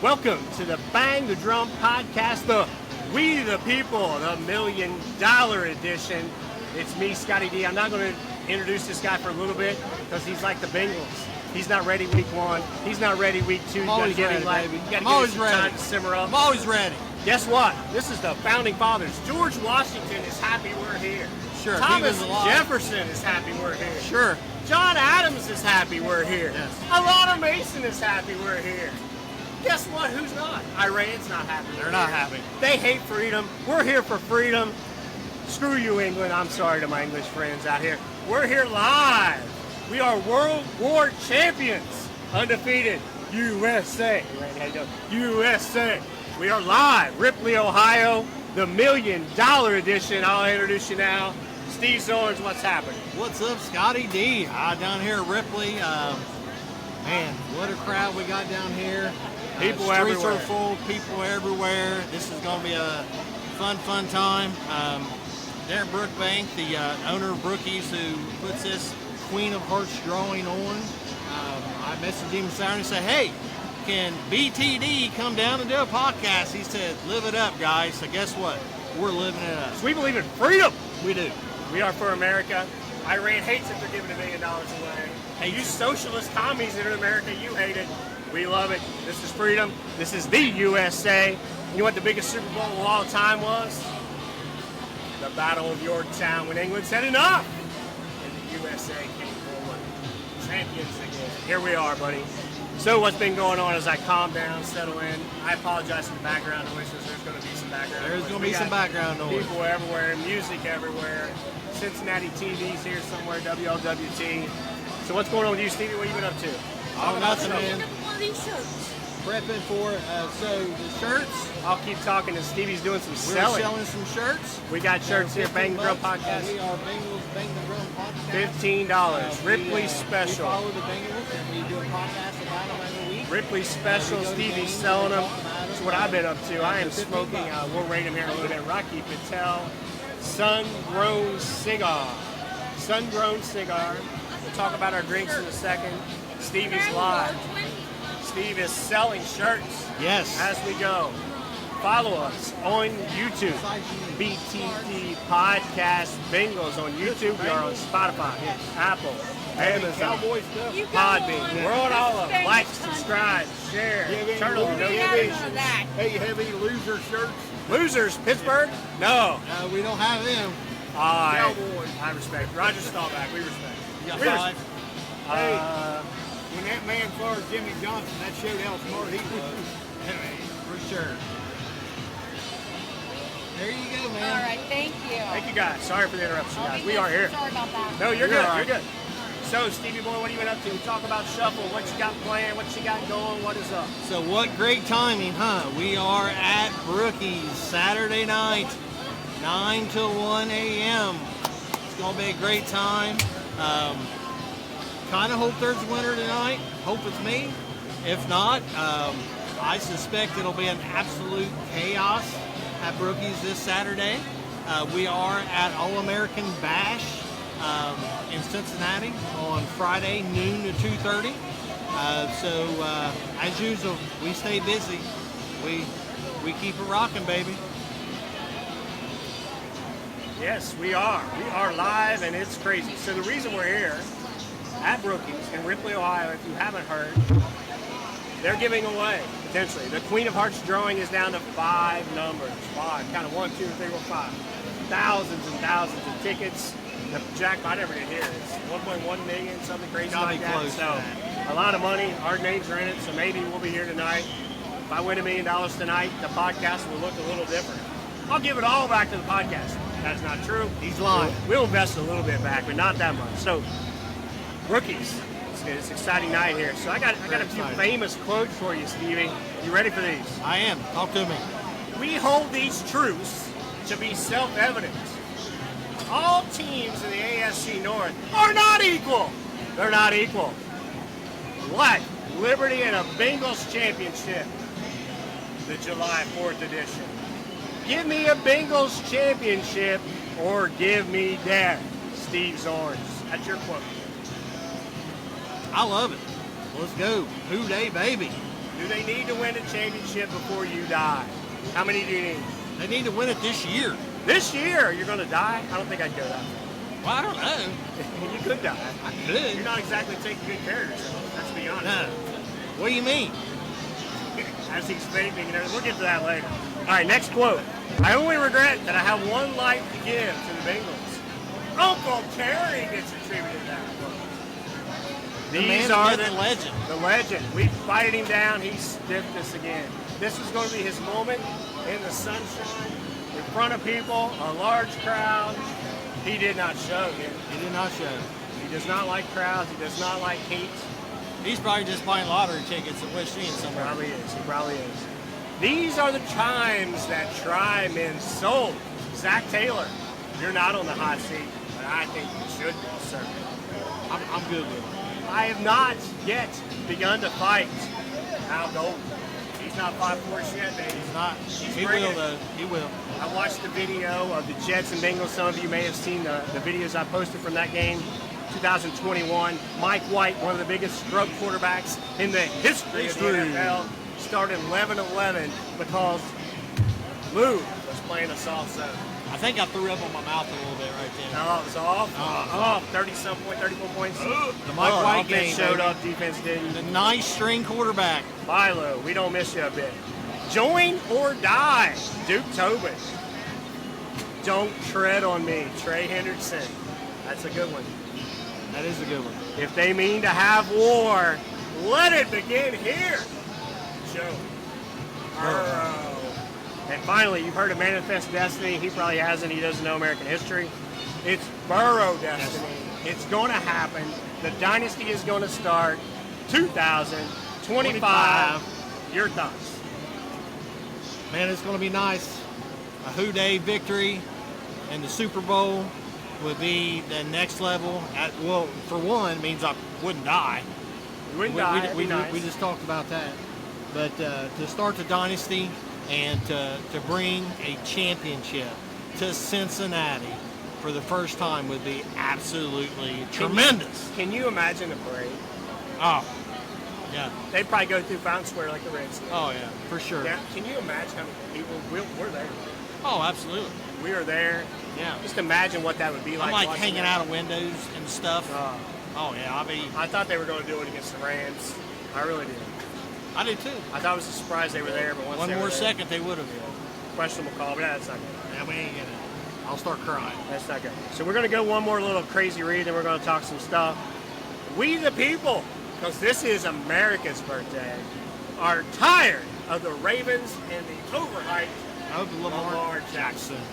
Welcome to the Bang the Drum podcast, the We the People, the $1 Million Edition. It's me, Scotty D. I'm not going to introduce this guy for a little bit because he's like the Bengals. He's not ready week 1. He's not ready week 2. I'm always ready, baby. I'm always ready. Time to simmer up. I'm always ready. Guess what? This is the Founding Fathers. George Washington is happy we're here. Sure. Thomas Jefferson is happy we're here. Sure. John Adams is happy we're here. Yes. Alana Mason is happy we're here. Guess what? Who's not? Iran's not happy. They're not happy. They hate freedom. We're here for freedom. Screw you, England. I'm sorry to my English friends out here. We're here live. We are World War champions. Undefeated. USA. Randy, how you doing? USA. We are live. Ripley, Ohio. The $1 Million Edition. I'll introduce you now. Steve Zorns, what's happening? What's up, Scotty D? Down here at Ripley. Man, what a crowd we got down here. People streets everywhere. Are full. People everywhere. This is going to be a fun time. Darren Brookbank, the owner of Brookies, who puts this Queen of Hearts drawing on. I messaged him Saturday and said, hey, can BTD come down and do a podcast? He said, live it up, guys. So guess what? We're living it up. So we believe in freedom. We do. We are for America. Iran hates it. They're giving $1 million away. Hey, you socialist commies that are in America, you hate it. We love it. This is freedom. This is the USA. You know what the biggest Super Bowl of all time was? The Battle of Yorktown, when England said enough. And the USA came forward. Champions again. Here we are, buddy. So what's been going on as I calm down, settle in? I apologize for the background noises. There's going to be some background There's noise. going to be some background noise. People everywhere, music everywhere. Cincinnati TV's here somewhere, WLWT. So what's going on with you, Stevie? What have you been up to? Oh, nothing, man. Shirts. Prepping for so the shirts. I'll keep talking as Stevie's doing some We're selling. selling some shirts. We got shirts here, Bang the Drum $15. Podcast. We are Bengals Bang the Drum Podcast. $15. Ripley We Special. follow the Bengals and we do a podcast about them every week. Ripley Special. We go to Stevie's games, selling we them. talk about That's them. what I've been up to. I am $15. smoking, we'll rate them here in a little bit. Rocky Patel Sun-Grown Cigar. Sun-Grown Cigar. We'll talk about our drinks in a second. Stevie's live. Steve is selling shirts Yes. as we go. Follow us on YouTube. BTT Podcast Bengals on YouTube. We are on Spotify, Apple, Amazon, Podbean. We're on all of them. Like, subscribe, share, turn on the notifications. Hey, you have any loser shirts? Losers, Pittsburgh? No. We don't have them. Cowboys. I respect. Roger Staubach, we respect. You got We five. When that man fired Jimmy Johnson, that showed how smart he was. For sure. There you go, All man. right, thank you. Thank you guys. Sorry for the interruption, I'll guys. be We good. are here. Sorry about that. No, you're You're good. all right. You're good. So, Stevie boy, what have you been up to? Talk about Shuffle. What you got planned? What you got going? What is up? So what great timing, huh? We are at Brookies Saturday night, 9 till 1 a.m. It's going to be a great time. Kind of hope there's a winner tonight. Hope it's me. If not, I suspect it'll be an absolute chaos at Brookies this Saturday. We are at All-American Bash in Cincinnati on Friday, noon to 2:30. So as usual, we stay busy. We keep it rocking, baby. Yes, we are. We are live, and it's crazy. So the reason we're here at Brookies in Ripley, Ohio, if you haven't heard, they're giving away, potentially. The Queen of Hearts drawing is down to 5 numbers. 5. Kind of 1, 2, 3, 4, 5. Thousands and thousands of tickets. The jackpot ever did here is 1.1 million, something crazy Gotta like be that. close to So a lot of money. Our names are in it, so maybe we'll be here tonight. If I win $1 million tonight, the podcast will look a little different. I'll give it all back to the podcast. That's not true. He's lying. We'll invest a little bit back, but not that much. So, Rookies. It's an exciting night here. So I got a few exciting. famous quotes for you, Stevie. You ready for these? I am. Talk to me. We hold these truths to be self-evident. All teams in the AFC North are not equal. They're not equal. What? Liberty and a Bengals championship. The July 4th edition. Give me a Bengals championship or give me death. Steve Zorns. That's your quote. I love it. Let's go. Who day, baby. Do they need to win a championship before you die? How many do you need? They need to win it this year. This year, you're going to die? I don't think I'd go that far. Well, I don't know. You could die. I could. You're not exactly taking good care of yourself. Let's be honest. No. What do you mean? As he's vaping and everything. We'll get to that later. All right, next quote. I only regret that I have one life to give to the Bengals. Uncle Terry gets attributed that quote. These are the legend. The legend. We fighted him down. He stiffed us again. This was going to be his moment in the sunshine, in front of people, a large crowd. He did not show, dude. He did not show. He does not like crowds. He does not like heat. He's probably just buying lottery tickets at West End somewhere. Probably is. He probably is. These are the times that try men sold. Zach Taylor, you're not on the hot seat, but I think you should be, sir. I'm good with it. I have not yet begun to fight Al Golden. He's not 5'4" yet, baby. He's not. He bringing will, it. though. He will. I watched the video of the Jets and Bengals. Some of you may have seen the videos I posted from that game, 2021. Mike White, one of the biggest stroke quarterbacks in the history of the NFL, started 11-11 because Lou was playing a soft zone. I think I threw up on my mouth a little bit right there. No, it was off. 34 points. The Mike White game showed up, defense didn't. The nice string quarterback. Philo, we don't miss you a bit. Join or die, Duke Tobin. Don't tread on me, Trey Hendrickson. That's a good one. That is a good one. If they mean to have war, let it begin here. Joe Burrow. And finally, you've heard of Manifest Destiny. He probably hasn't. He doesn't know American history. It's Burrow Destiny. It's going to happen. The dynasty is going to start 2025. Your thoughts? Man, it's going to be nice. A Who Day victory in the Super Bowl would be the next level. Well, for one, it means I wouldn't die. You wouldn't die. We just talked about that. But to start the dynasty and to bring a championship to Cincinnati for the first time would be absolutely tremendous. Can you imagine the parade? Oh, yeah. They'd probably go through Fountain Square like the Reds did. Oh, yeah, for sure. Yeah. Can you imagine how many people? We're there. Oh, absolutely. We are there. Yeah. Just imagine what that would be like. I'm like hanging out of windows and stuff. Oh, yeah. I thought they were going to do it against the Rams. I really did. I do too. I thought it was a surprise they were there, but one more second they would have. Questionable call, but that's not good. Yeah, we ain't gonna. I'll start crying. That's not good. So we're going to go one more little crazy read, and we're going to talk some stuff. We the people, because this is America's birthday, are tired of the Ravens and the overhyped Lamar Jackson.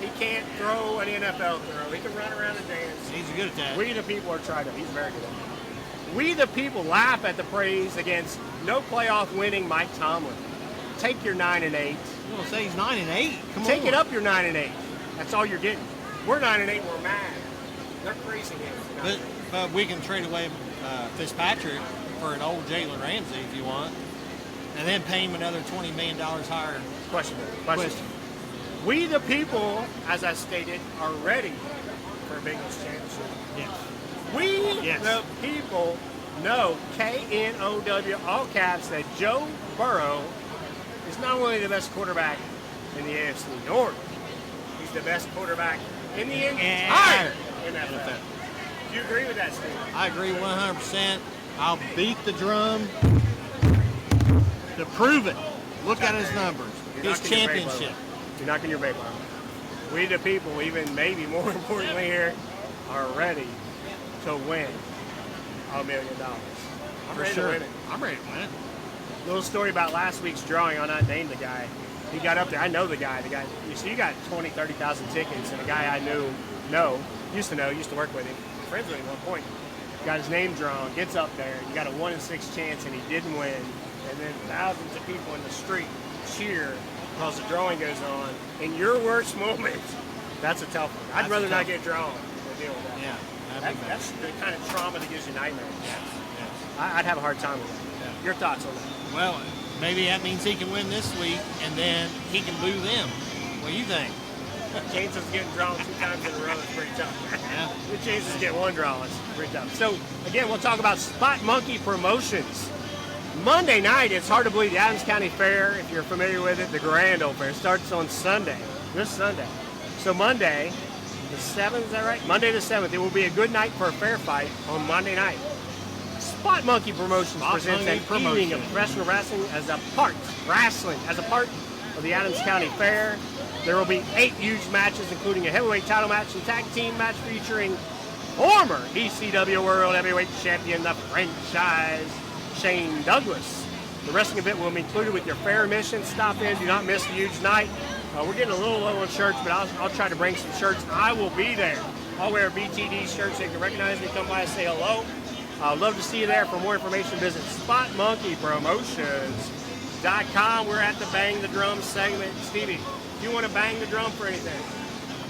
He can't throw an NFL throw. He can run around and dance. He's good at that. We the people are trying to. He's very good at that. We the people laugh at the praise against no playoff winning Mike Tomlin. Take your 9-8. You want to say he's 9-8? Come on. Take it up your 9-8. That's all you're getting. We're 9-8. We're mad. They're crazy here. But we can trade away Fitzpatrick for an old Jalen Ramsey if you want, and then pay him another $20 million higher. Question. We the people, as I stated, are ready for a Bengals championship. Yes. The people know, K-N-O-W, all caps, that Joe Burrow is not only the best quarterback in the AFC North, he's the best quarterback in the entire NFL. Do you agree with that, Steve? I agree 100%. I'll beat the drum to prove it. Look at his numbers. His championship. You're knocking your vape on. We the people, even maybe more importantly here, are ready to win $1 million. I'm ready to win it. I'm ready to win it. Little story about last week's drawing. I'll not name the guy. He got up there. I know the guy. You got 20, 30,000 tickets, and a guy I used to work with him. Friends with him at one point. Got his name drawn, gets up there. You got a 1 in 6 chance, and he didn't win. And then thousands of people in the street cheer because the drawing goes on. In your worst moment, that's a tough one. I'd rather not get drawn than deal with that. Yeah. That's the kind of trauma that gives you nightmares. Yeah. I'd have a hard time with that. Yeah. Your thoughts on that? Well, maybe that means he can win this week, and then he can boo them. What do you think? Chances of getting drawn 2 times in a row is pretty tough. Yeah. The chances to get 1 draw is pretty tough. So, again, we'll talk about Spot Monkey Promotions. Monday night, it's hard to believe, the Adams County Fair, if you're familiar with it, the Grand Old Fair, starts on Sunday, this Sunday. So Monday, the 7th, is that right? Monday the 7th, it will be a good night for a fair fight on Monday night. Spot Monkey Promotions presents an evening of professional wrestling as a part of the Adams County Fair. There will be 8 huge matches, including a heavyweight title match and tag team match featuring former ECW World Heavyweight Champion, the franchise, Shane Douglas. The wrestling event will be included with your fair admission. Stop in, do not miss the huge night. We're getting a little low on shirts, but I'll try to bring some shirts. I will be there. I'll wear a BTD shirt so you can recognize me, come by and say hello. I'd love to see you there. For more information, visit SpotMonkeyPromotions.com. We're at the Bang the Drum segment. Stevie, do you want to bang the drum for anything?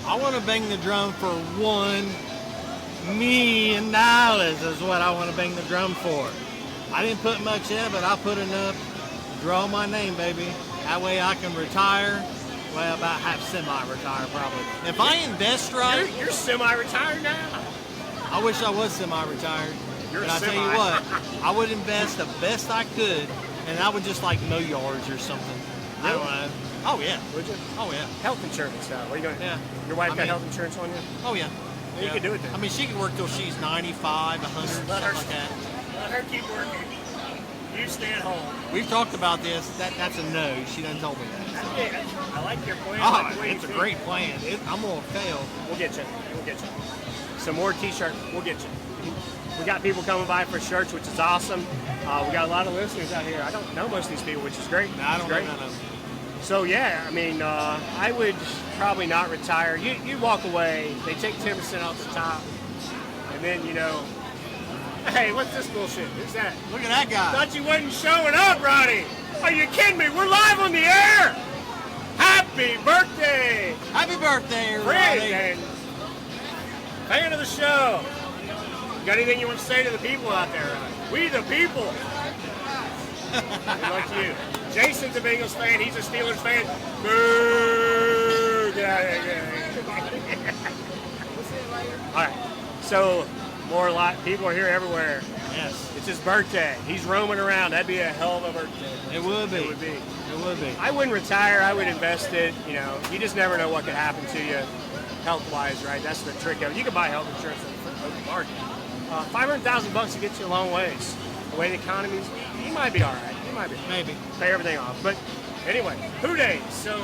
I want to bang the drum for $1 million is what I want to bang the drum for. I didn't put much in, but I put enough to draw my name, baby. That way I can retire. Well, about half semi-retire probably. If I invest right... You're semi-retired now. I wish I was semi-retired. But I tell you what, I would invest the best I could, and I would just like mow yards or something. I don't know. Oh, yeah. Would you? Oh, yeah. Health insurance now. What are you going to do? Yeah. Your wife got health insurance on you? Oh, yeah. You could do it then. I mean, she could work till she's 95, 100, Let something her, like that. let her keep working. You stay at home. We've talked about this. That's a no. She done told me that. Yeah, I like your plan. Oh, I like the way it's a you great plan. I'm going to fail. We'll get you. We'll get you. Some more t-shirts. We'll get you. We got people coming by for shirts, which is awesome. We got a lot of listeners out here. I don't know most of these people, which is great. No, I don't know none of them. So yeah, I mean, I would probably not retire. You walk away. They take 10% off the top, and then hey, what's this bullshit? Who's that? Look at that guy. Thought you wasn't showing up, Ronnie. Are you kidding me? We're live on the air. Happy birthday, Happy birthday, Fred, Ronnie. and fan of the show. Got anything you want to say to the people out there, Ronnie? We the people. Like you. Jason's a Bengals fan. He's a Steelers fan. Boo! Get out of here. All right. So, people are here everywhere. Yes. It's his birthday. He's roaming around. That'd be a hell of a birthday. It would be. It would be. It would be. I wouldn't retire. I would invest it. You just never know what could happen to you health-wise, right? That's the trick of it. You can buy health insurance in the open market. $500,000 to get you a long ways. The way the economy's, you might be all right. You might be. Maybe. Pay everything off. But anyway, Who Days. So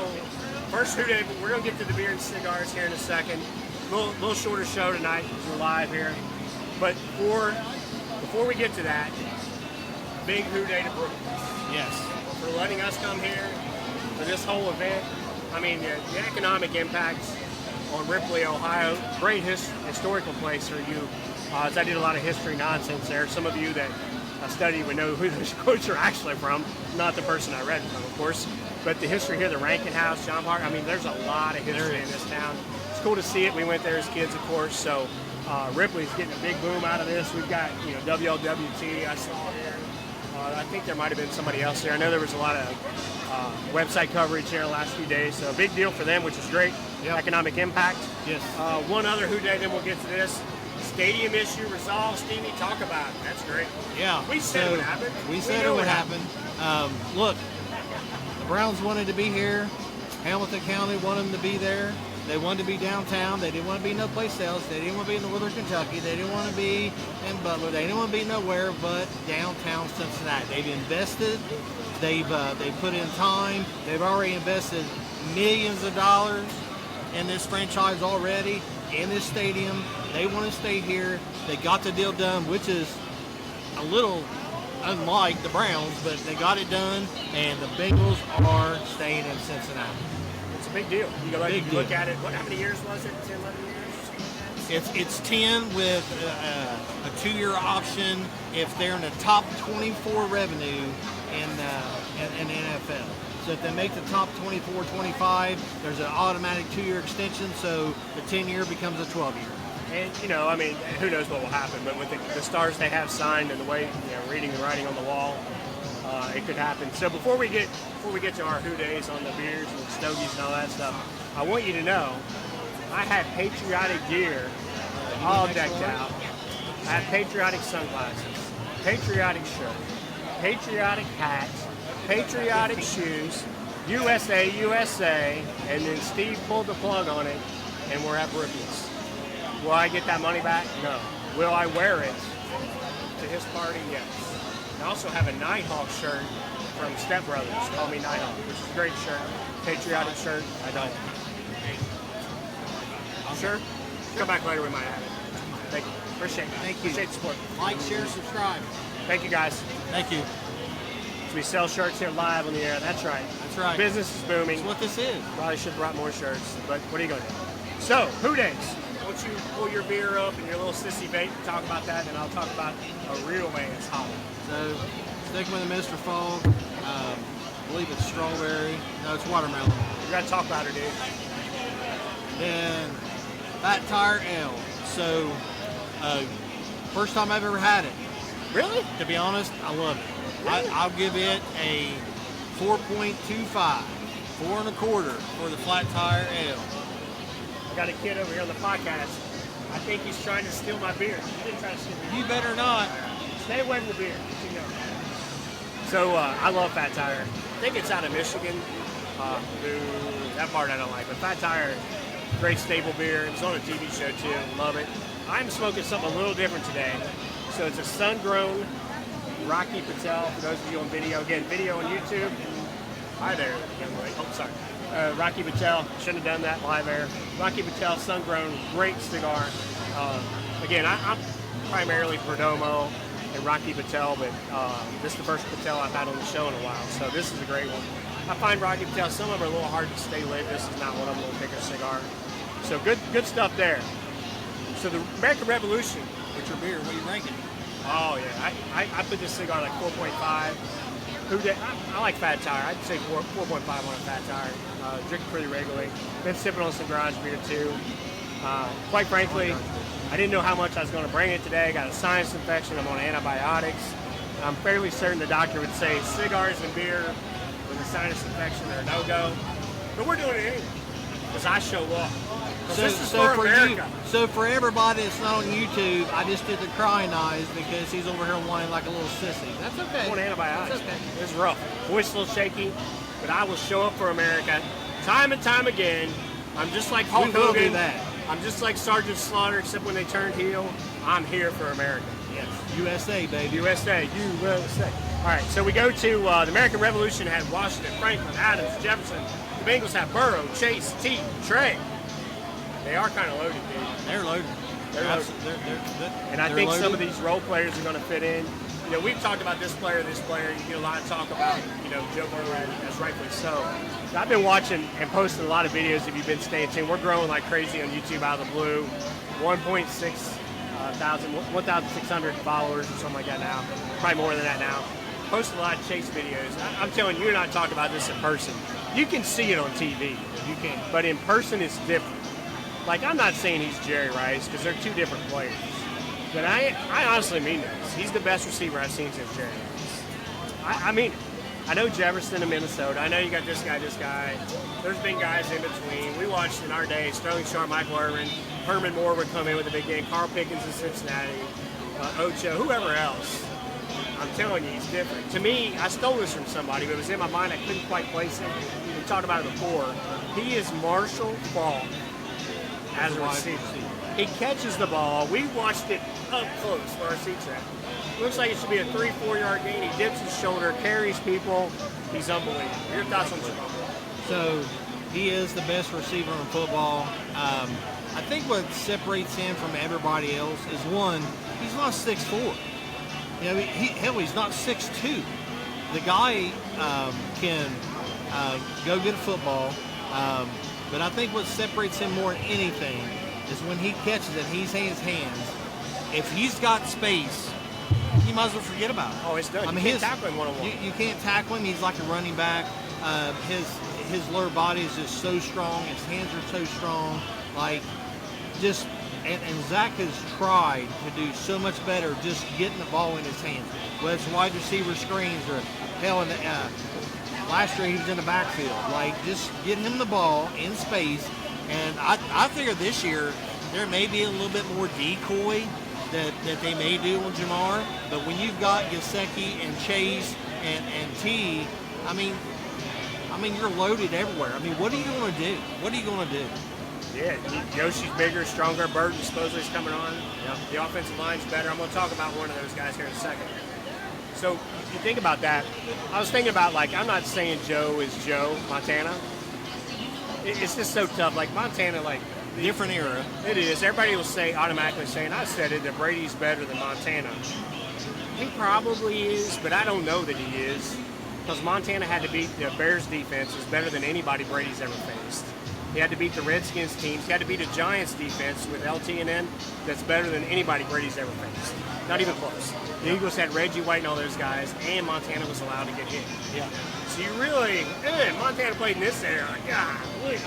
first Who Day, we're going to get to the beer and cigars here in a second. Little shorter show tonight because we're live here. But before we get to that, big Who Day to Brookies. Yes. For letting us come here for this whole event. I mean, the economic impacts on Ripley, Ohio, great historical place for you. As I did a lot of history nonsense there. Some of you that study would know who those quotes are actually from. Not the person I read from, of course. But the history here, the Rankin House, John Park, I mean, there's a lot of history in this town. It's cool to see it. We went there as kids, of course. So Ripley's getting a big boom out of this. We've got, WLWT I saw here. I think there might have been somebody else there. I know there was a lot of website coverage here the last few days. So a big deal for them, which is great. Yep. Economic impact. Yes. One other Who Day, then we'll get to this. Stadium issue resolved. Stevie, talk about it. That's great. Yeah. We said it would happen. We said it would happen. Look, the Browns wanted to be here. Hamilton County wanted them to be there. They wanted to be downtown. They didn't want to be no place else. They didn't want to be in Northern Kentucky. They didn't want to be in Butler. They didn't want to be nowhere but downtown Cincinnati. They've invested. They've put in time. They've already invested millions of dollars in this franchise already, in this stadium. They want to stay here. They got the deal done, which is a little unlike the Browns, but they got it done, and the Bengals are staying in Cincinnati. It's a big deal. You go look at it. How many years was it? 10, 11 years? It's 10 with a 2-year option if they're in the top 24 revenue in the NFL. So if they make the top 24, 25, there's an automatic 2-year extension, so the 10-year becomes a 12-year. And, I mean, who knows what will happen, but with the stars they have signed and the way, reading the writing on the wall, it could happen. So before we get to our Who Days on the beers and the stogies and all that stuff, I want you to know I had patriotic gear all decked out. I have patriotic sunglasses, patriotic shirt, patriotic hats, patriotic shoes, USA, USA, and then Steve pulled the plug on it, and we're at Brookies. Will I get that money back? No. Will I wear it to his party? Yes. I also have a Nighthawk shirt from Step Brothers. Call me Nighthawk, which is a great shirt. Patriotic shirt. I don't. Sure? Come back later, we might have it. Thank you. Appreciate it. Thank you. Appreciate the support. Like, share, subscribe. Thank you, guys. Thank you. So we sell shirts here live on the air. That's right. That's right. Business is booming. That's what this is. Probably should have brought more shirts, but what are you going to do? So, Who Days. Why don't you pull your beer up and your little sissy vape and talk about that, and I'll talk about a real man's holiday. So, sticking with the Mr. Fog, I believe it's strawberry. No, it's watermelon. You got to talk about her, dude. Then Fat Tire Ale. So, first time I've ever had it. Really? To be honest, I love it. Really? I'll give it a 4.25, 4 1/4 for the Flat Tire Ale. I got a kid over here on the podcast. I think he's trying to steal my beer. He didn't try to steal my You better not. Stay away from the beer. You know. So I love Fat Tire. I think it's out of Michigan. That part I don't like. But Fat Tire, great stable beer. It was on a TV show too. Love it. I'm smoking something a little different today. So it's a sun-grown Rocky Patel. For those of you on video, again, video on YouTube. Hi there, young lady. Oh, sorry. Rocky Patel. Shouldn't have done that live air. Rocky Patel, sun-grown, great cigar. Again, I'm primarily Perdomo and Rocky Patel, but this is the first Patel I've had on the show in a while, so this is a great one. I find Rocky Patel, some of them are a little hard to stay lit. This is not one of them, a little bigger cigar. So good stuff there. So the American Revolution. What's your beer? What are you ranking? Oh yeah, I put this cigar like 4.5. I like Fat Tire. I'd say 4.5 on a Fat Tire. Drink it pretty regularly. Been sipping on some garage beer too. Quite frankly, I didn't know how much I was going to bring it today. I got a sinus infection. I'm on antibiotics. I'm fairly certain the doctor would say cigars and beer with a sinus infection are a no-go. But we're doing it anyway because I show up. So, this is for America. So for everybody that's not on YouTube, I just did the crying eyes because he's over here whining like a little sissy. That's okay. I'm on antibiotics. That's okay. It's rough. Voice a little shaky, but I will show up for America time and time again. I'm just like Hulk We will Hogan. do that. I'm just like Sergeant Slaughter, except when they turned heel. I'm here for America. Yes. USA, baby. USA. USA. All right, so we go to the American Revolution had Washington, Franklin, Adams, Jefferson. The Bengals have Burrow, Chase, T, Trey. They are kind of loaded, dude. They're loaded. They're loaded. And I think some of these role players are going to fit in. You know, we've talked about this player. You get a lot of talk about, Joe Burrow, as rightfully so. I've been watching and posting a lot of videos if you've been staying tuned. We're growing like crazy on YouTube out of the blue. 1,600 followers or something like that now. Probably more than that now. Post a lot of Chase videos. I'm telling you, and I talk about this in person. You can see it on TV. You can. But in person, it's different. Like, I'm not saying he's Jerry Rice because they're two different players. But I honestly mean this. He's the best receiver I've seen since Jerry Rice. I mean it. I know Jefferson in Minnesota. I know you got this guy. There's been guys in between. We watched in our day Sterling Sharp, Michael Irvin, Herman Moore would come in with a big game. Carl Pickens in Cincinnati, Ocho, whoever else. I'm telling you, he's different. To me, I stole this from somebody, but it was in my mind. I couldn't quite place it. We talked about it before. He is Marshall Faulk as a receiver. He catches the ball. We watched it up close where our seats at. Looks like it should be a 3-4 yard gain. He dips his shoulder, carries people. He's unbelievable. Your thoughts on Jamal? So he is the best receiver in football. I think what separates him from everybody else is one, he's not 6'4". He's not 6'2". The guy can go get a football, but I think what separates him more than anything is when he catches it, he's in his hands. If he's got space, you might as well forget about it. Oh, it's done. You can't tackle him one-on-one. You can't tackle him. He's like a running back. His lower body is just so strong. His hands are so strong. And Zach has tried to do so much better just getting the ball in his hands. Whether it's wide receiver screens or last year he was in the backfield. Just getting him the ball in space. And I figure this year there may be a little bit more decoy that they may do on Jamar, but when you've got Gesicki and Chase and T, I mean, you're loaded everywhere. I mean, what are you going to do? What are you going to do? Yeah, Yoshi's bigger, stronger. Burton supposedly is coming on. Yep. The offensive line's better. I'm going to talk about one of those guys here in a second. So if you think about that, I was thinking about, like, I'm not saying Joe is Joe Montana. It's just so tough. Like, Montana, like, Different era. it is. Everybody will say, automatically saying, I said it, that Brady's better than Montana. He probably is, but I don't know that he is. Because Montana had to beat the Bears defense is better than anybody Brady's ever faced. He had to beat the Redskins teams. He had to beat a Giants defense with LTNN that's better than anybody Brady's ever faced. Not even close. The Eagles had Reggie White and all those guys, and Montana was allowed to get hit. Yeah. So you really, Montana played in this era. God,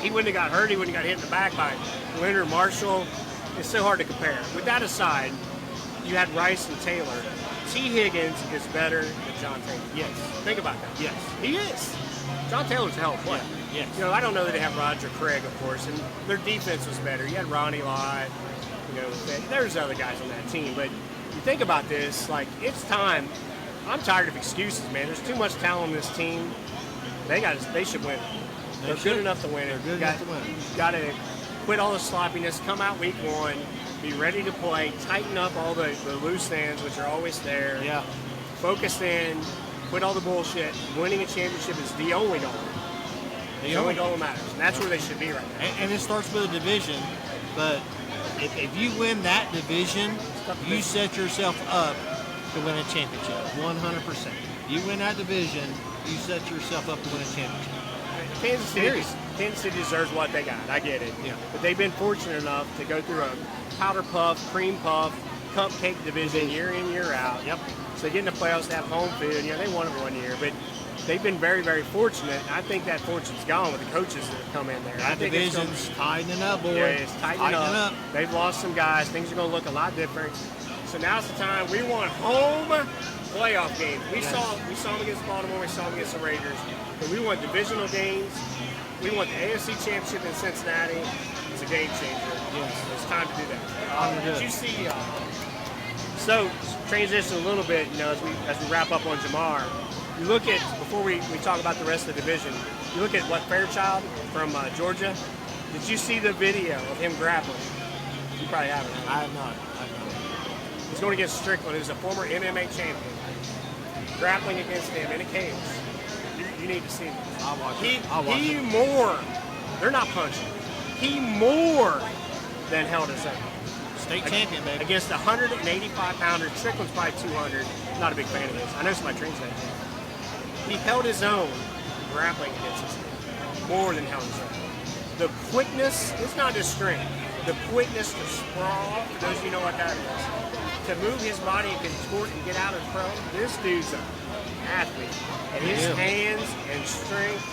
he wouldn't have got hurt. He wouldn't have got hit in the back by Leonard Marshall. It's so hard to compare. With that aside, you had Rice and Taylor. T. Higgins is better than John Taylor. Yes. Think about that. Yes. He is. John Taylor's a hell of a player. Yes. You know, I don't know that they have Roger Craig, of course, and their defense was better. You had Ronnie Lott. You know, there's other guys on that team, but you think about this, like, it's time. I'm tired of excuses, man. There's too much talent on this team. They should win. They're good enough to win it. They're good enough to win. Got to quit all the sloppiness. Come out week one. Be ready to play. Tighten up all the loose ends, which are always there. Yeah. Focus in. Quit all the bullshit. Winning a championship is the only goal. The only goal that matters. And that's where they should be right now. And it starts with a division, but if you win that division, you set yourself up to win a championship, 100%. You win that division, you set yourself up to win a championship. Kansas City deserves what they got. I get it. Yeah. But they've been fortunate enough to go through a powder puff, cream puff, cupcake division year in, year out. Yep. So they get in the playoffs, they have home field. You know, they won it 1 year, but they've been very, very fortunate. I think that fortune's gone with the coaches that have come in there. I That think division's tightening up, boy. Yeah, it's tightening up. up. They've lost some guys. Things are going to look a lot different. So now's the time. We want home playoff games. We saw them against Baltimore. We saw them against the Raiders. But we want divisional games. We want the AFC Championship in Cincinnati. It's a game changer. Yes. It's time to do that. Did Did you see? So transition a little bit. You know, as we wrap up on Jamar. You look at, before we talk about the rest of the division, you look at what Fairchild from Georgia. Did you see the video of him grappling? You probably haven't. I have not. He's going against Strickland, who's a former MMA champion, grappling against him in a cage. You need to see this. I'll watch it. He more, they're not punching, he more than held his own. State champion, baby. Against a 185-pounder, Strickland's probably 200. Not a big fan of his. I know somebody trains that. He held his own grappling against his team. More than held his own. The quickness, it's not just strength. The quickness to sprawl, for those of you know what that is. To move his body and contort and get out of pro. This dude's an athlete. And his hands and strength,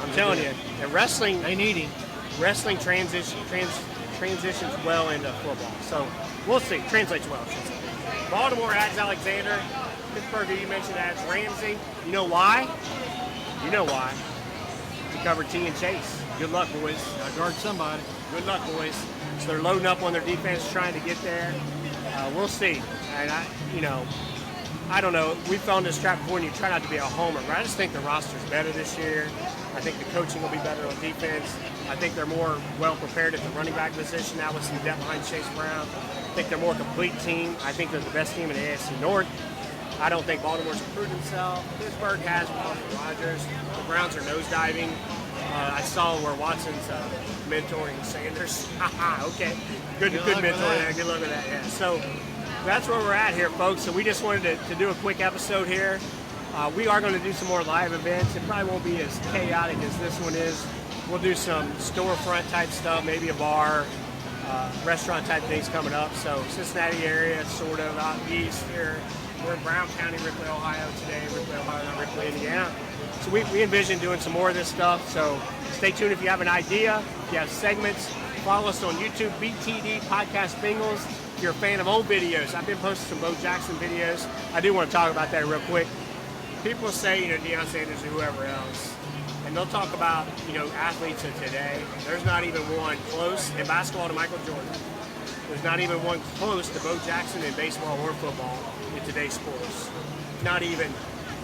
I'm telling you, and wrestling, They need him. wrestling transitions well into football. So we'll see. Translates well, I should say. Baltimore adds Alexander. Pittsburgh, you mentioned, adds Ramsey. You know why? You know why. To cover T and Chase. Good luck, boys. Gotta guard somebody. Good luck, boys. So they're loading up on their defense, trying to get there. We'll see. And I don't know. We fell in this trap before, and you try not to be a homer, but I just think the roster's better this year. I think the coaching will be better on defense. I think they're more well prepared at the running back position now with some depth behind Chase Brown. I think they're a more complete team. I think they're the best team in the AFC North. I don't think Baltimore's improved themselves. Pittsburgh has Rodgers. The Browns are nosediving. I saw where Watson's mentoring Sanders. Okay. Good mentor there. Good luck with that. Yeah. So that's where we're at here, folks. So we just wanted to do a quick episode here. We are going to do some more live events. It probably won't be as chaotic as this one is. We'll do some storefront type stuff, maybe a bar, restaurant type things coming up. So Cincinnati area, sort of out east here. We're in Brown County, Ripley, Ohio today. Ripley, Ohio, not Ripley, Indiana. So we envision doing some more of this stuff. So stay tuned if you have an idea, if you have segments. Follow us on YouTube, BTD Podcast Bengals. If you're a fan of old videos, I've been posting some Bo Jackson videos. I do want to talk about that real quick. People say, Deion Sanders or whoever else, and they'll talk about, athletes of today. There's not even one close in basketball to Michael Jordan. There's not even one close to Bo Jackson in baseball or football in today's sports. Not even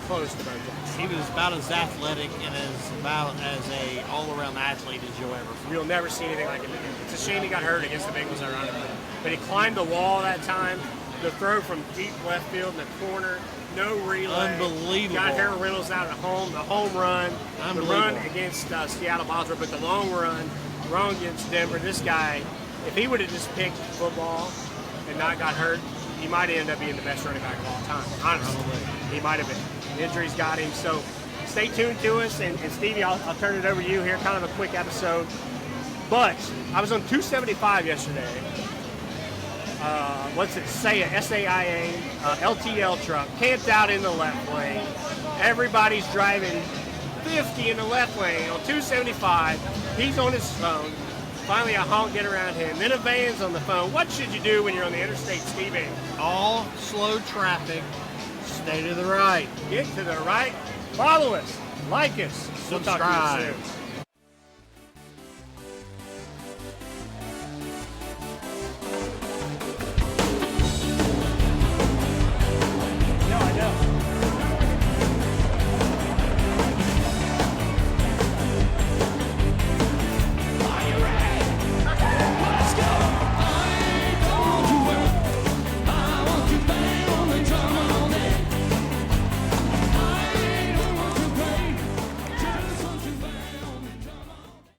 close to Bo Jackson. He was about as athletic and about as a all-around athlete as you'll ever find. You'll never see anything like him again. It's a shame he got hurt against the Bengals, ironically. But he climbed the wall that time. The throw from deep left field in the corner, no relay. Unbelievable. Got Harold Reynolds out at home. The home run, the run against Seattle Bosworth, but the long run against Denver. This guy, if he would have just picked football and not got hurt, he might end up being the best running back of all time. Honestly, he might have been. Injuries got him. So stay tuned to us. And Stevie, I'll turn it over to you here. Kind of a quick episode. But I was on 275 yesterday. What's it? SAIA LTL truck camped out in the left lane. Everybody's driving 50 in the left lane on 275. He's on his phone. Finally, a honk get around him. Then a van's on the phone. What should you do when you're on the interstate, Stevie? All slow traffic, stay to the right. Get to the right. Follow us. Like us. We'll talk to you soon.